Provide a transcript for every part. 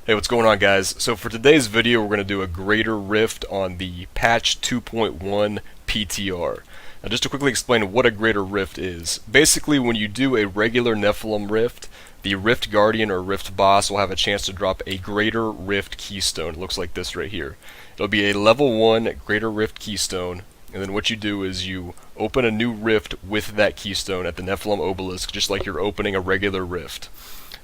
Hey, what's going on, guys? So for today's video, we're going to do a greater rift on the patch 2.1 PTR. Now, just to quickly explain what a greater rift is. Basically, when you do a regular Nephilim rift, the Rift Guardian or Rift Boss will have a chance to drop a greater rift keystone. It looks like this right here. It'll be a level 1 greater rift keystone, and then what you do is you open a new rift with that keystone at the Nephilim obelisk, just like you're opening a regular rift.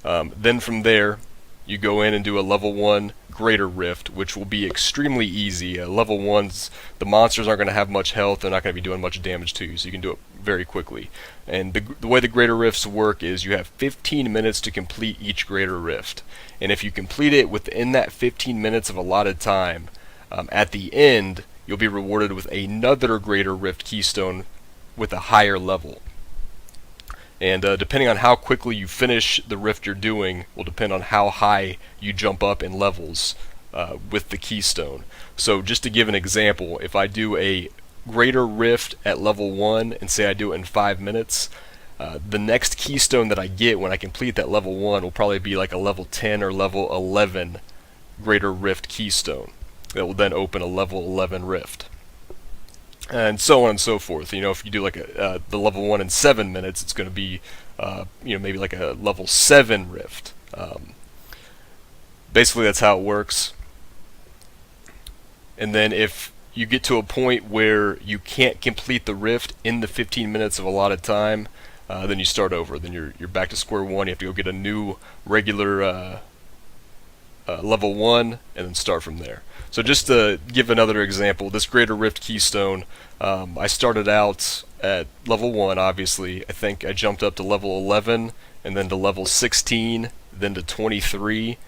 Then from there, you go in and do a level 1 greater rift, which will be extremely easy. Level 1s, the monsters aren't going to have much health, they're not going to be doing much damage to you, so you can do it very quickly. And the way the greater rifts work is you have 15 minutes to complete each greater rift. And if you complete it within that 15 minutes of allotted time, at the end, you'll be rewarded with another greater rift keystone with a higher level. And depending on how quickly you finish the rift you're doing will depend on how high you jump up in levels with the keystone. So just to give an example, if I do a greater rift at level 1 and say I do it in 5 minutes, the next keystone that I get when I complete that level 1 will probably be like a level 10 or level 11 greater rift keystone that will then open a level 11 rift. And so on and so forth. You know, if you do like the level 1 in 7 minutes, it's going to be, maybe like a level 7 rift. Basically, that's how it works. And then if you get to a point where you can't complete the rift in the 15 minutes of allotted time, then you start over. Then you're back to square one. You have to go get a new regular level 1 and then start from there. So just to give another example, this greater rift keystone, I started out at level 1, obviously. I think I jumped up to level 11 and then to level 16, then to 23,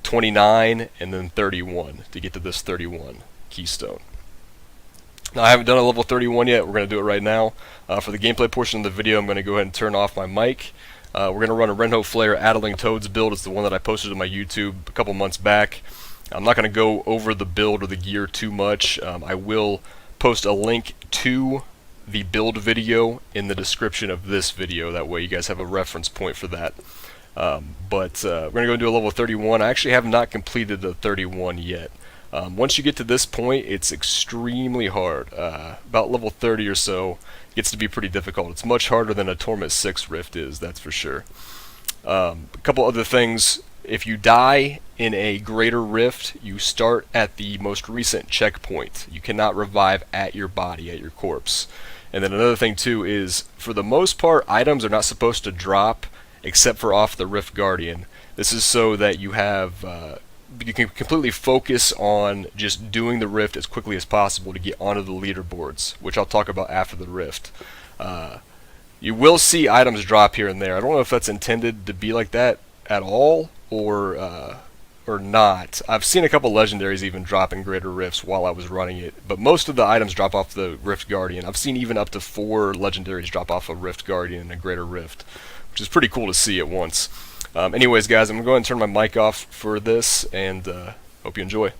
29, and then 31 to get to this 31 keystone. Now, I haven't done a level 31 yet. We're going to do it right now. For the gameplay portion of the video, I'm going to go ahead and turn off my mic. We're going to run a Renho Flare Addling Toads build. It's the one that I posted on my YouTube a couple months back. I'm not going to go over the build or the gear too much. I will post a link to the build video in the description of this video. That way you guys have a reference point for that. We're going to go and do a level 31. I actually have not completed the 31 yet. Once you get to this point, it's extremely hard. About level 30 or so, it gets to be pretty difficult. It's much harder than a Torment 6 Rift is, that's for sure. A couple other things. If you die in a greater rift, you start at the most recent checkpoint. You cannot revive at your body, at your corpse. And then another thing too is, for the most part, items are not supposed to drop except for off the Rift Guardian. This is so that you have you can completely focus on just doing the rift as quickly as possible to get onto the leaderboards, which I'll talk about after the rift. You will see items drop here and there. I don't know if that's intended to be like that at all or not. I've seen a couple legendaries even drop in greater rifts while I was running it, but most of the items drop off the Rift Guardian. I've seen even up to 4 legendaries drop off a Rift Guardian in a greater rift, which is pretty cool to see at once. Anyways, guys, I'm going to go ahead and turn my mic off for this, and hope you enjoy.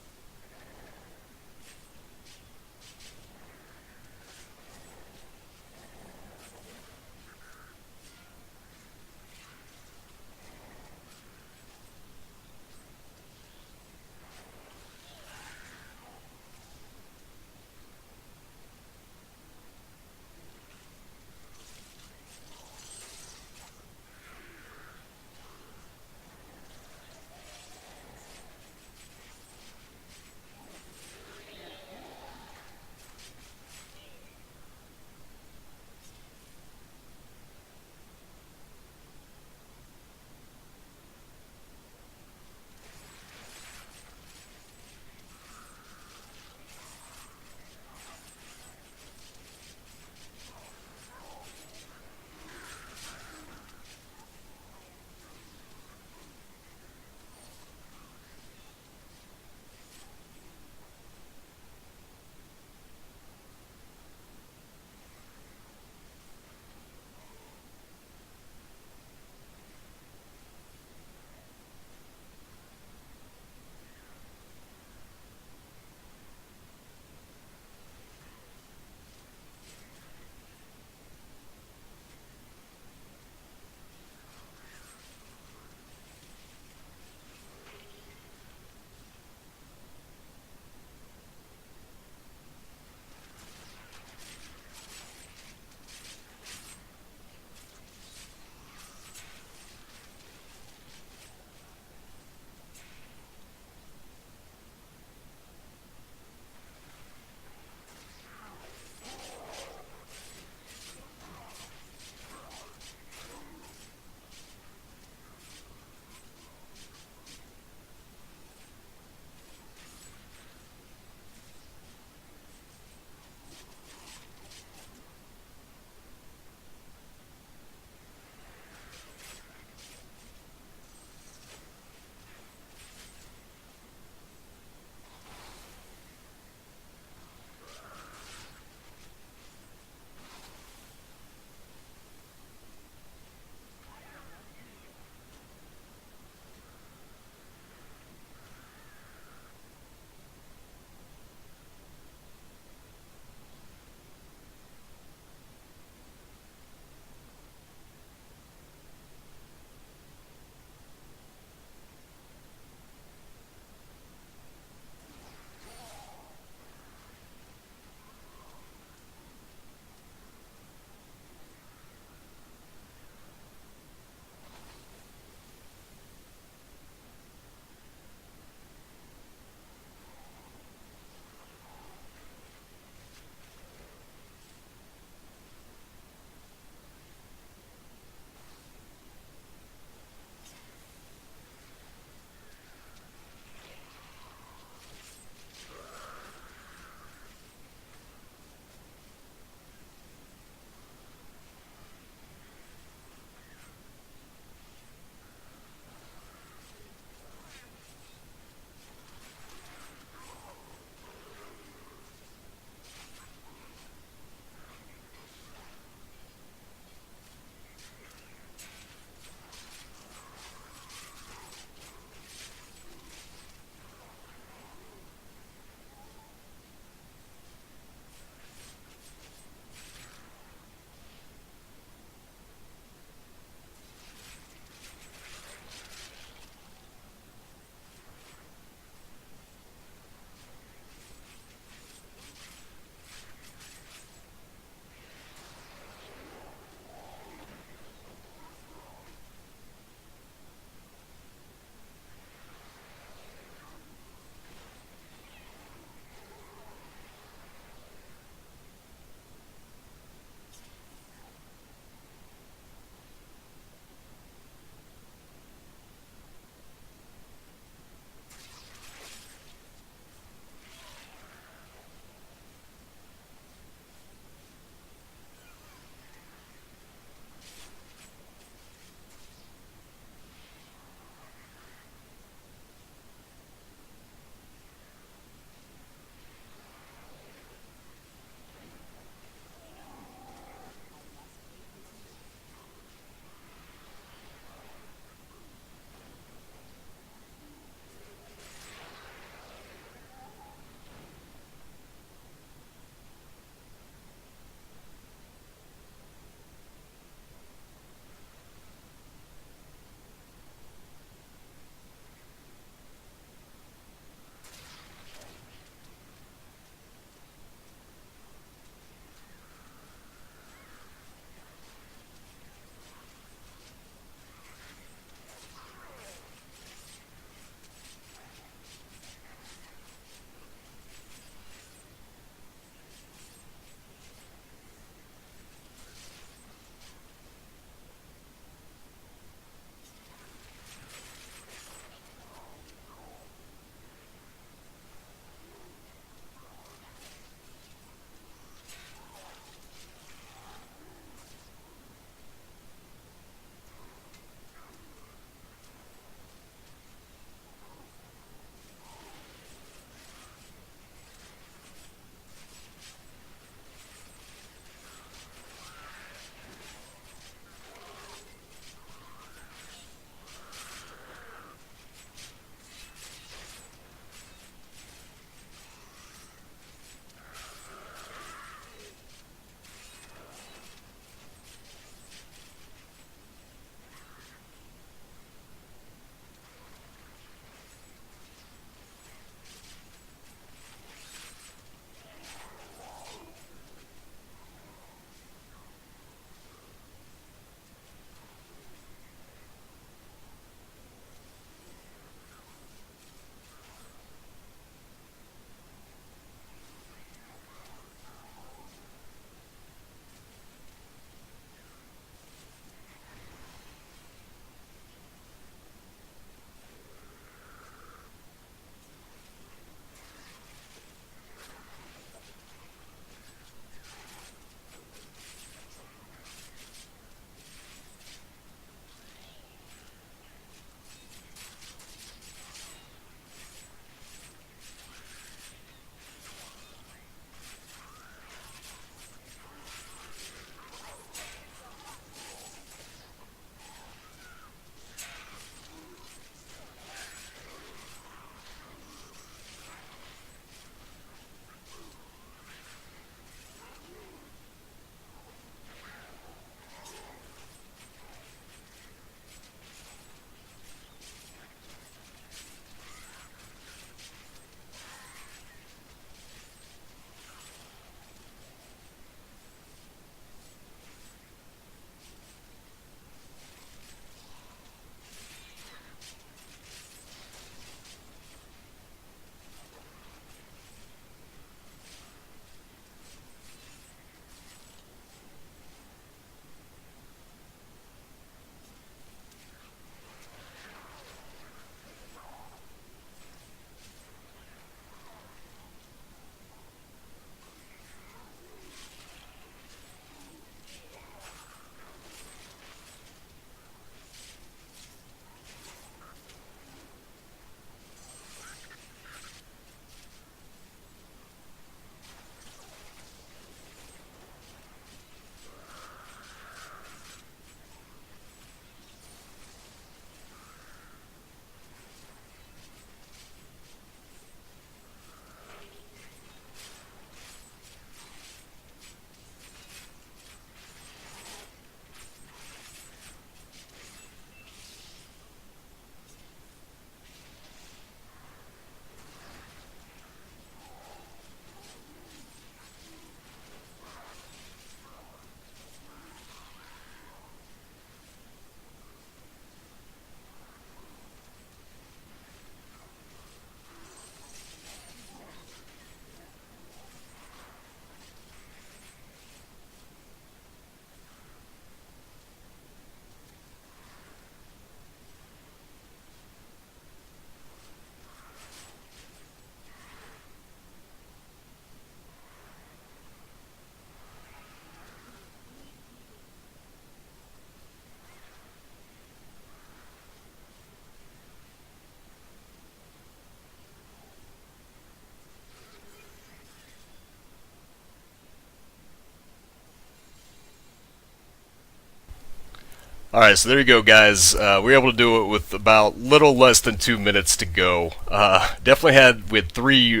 Alright, so there you go, guys. We were able to do it with about little less than 2 minutes to go. Definitely had 3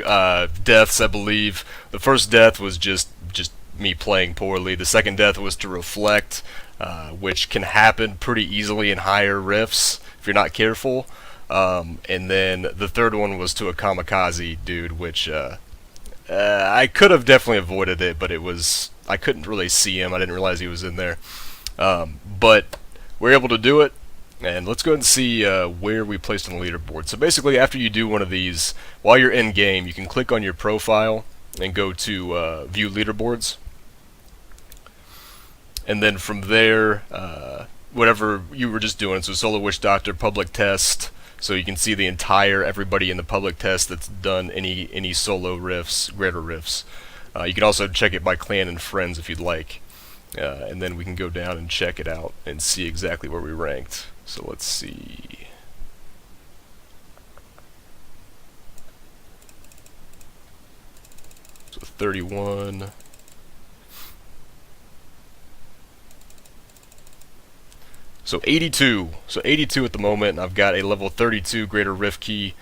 deaths, I believe. The first death was just me playing poorly. The second death was to reflect, which can happen pretty easily in higher rifts if you're not careful. And then the third one was to a kamikaze dude, which I could have definitely avoided it, but I couldn't really see him. I didn't realize he was in there. But we're able to do it, and let's go ahead and see where we placed on the leaderboard. So basically, after you do one of these, while you're in game, you can click on your profile and go to view leaderboards, and then from there, whatever you were just doing, so Solo Witch Doctor, public test, so you can see the entire everybody in the public test that's done any solo rifts, greater rifts. You can also check it by clan and friends if you'd like. And then we can go down and check it out and see exactly where we ranked. So let's see. So 31. So 82. So 82 at the moment, and I've got a level 32 greater rift key,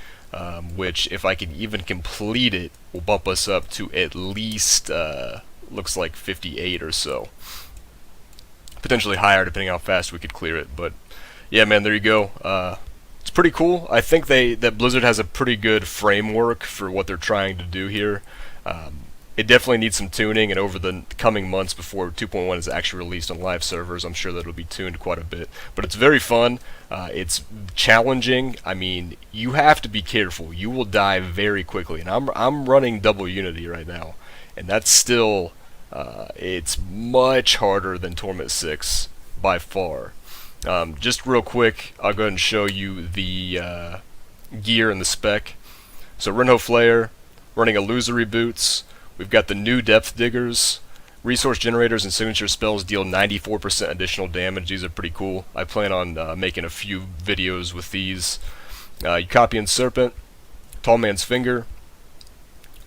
which if I can even complete it, will bump us up to at least, looks like 58 or so. Potentially higher depending on how fast we could clear it, but yeah, man, there you go. It's pretty cool. I think that Blizzard has a pretty good framework for what they're trying to do here. It definitely needs some tuning, and over the coming months before 2.1 is actually released on live servers, I'm sure that it'll be tuned quite a bit. But it's very fun. It's challenging. I mean, you have to be careful. You will die very quickly, and I'm running double Unity right now, and that's still. It's much harder than Torment 6 by far. Just real quick, I'll go ahead and show you the gear and the spec. So Renho Flare, running illusory boots. We've got the new depth diggers. Resource generators and signature spells deal 94% additional damage. These are pretty cool. I plan on making a few videos with these. Eucopian Serpent, Tall Man's Finger,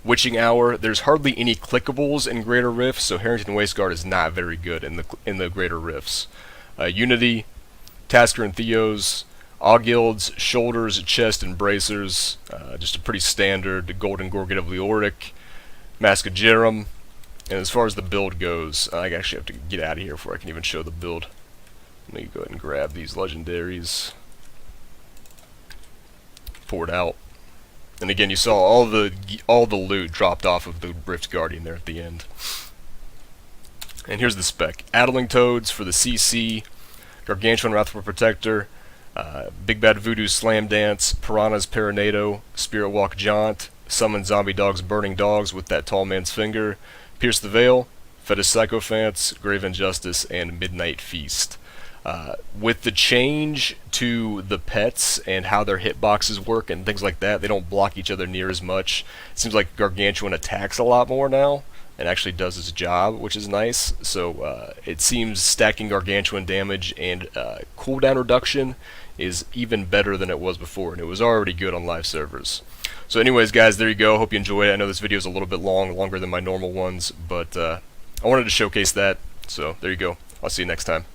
Witching Hour. There's hardly any clickables in Greater Rifts, so Harrington Wasteguard is not very good in the Greater Rifts. Unity, Tasker and Theos, Augilds, Shoulders, Chest, and Bracers. Just a pretty standard Golden Gorget of Leoric, Mask of Jerem. And as far as the build goes, I actually have to get out of here before I can even show the build. Let me go ahead and grab these legendaries. Pour it out. And again, you saw all the loot dropped off of the Rift Guardian there at the end. And here's the spec. Addling Toads for the CC, Gargantuan Wrathful Protector, Big Bad Voodoo Slam Dance, Piranha's Paranado, Spirit Walk Jaunt, Summon Zombie Dog's Burning Dogs with that Tall Man's Finger, Pierce the Veil, Fetish Sycophants, Grave Injustice, and Midnight Feast. With the change to the pets and how their hitboxes work and things like that, they don't block each other near as much. It seems like Gargantuan attacks a lot more now and actually does its job, which is nice. So it seems stacking Gargantuan damage and cooldown reduction is even better than it was before, and it was already good on live servers. So anyways, guys, there you go. Hope you enjoyed it. I know this video is a little bit longer than my normal ones, but I wanted to showcase that. So there you go. I'll see you next time.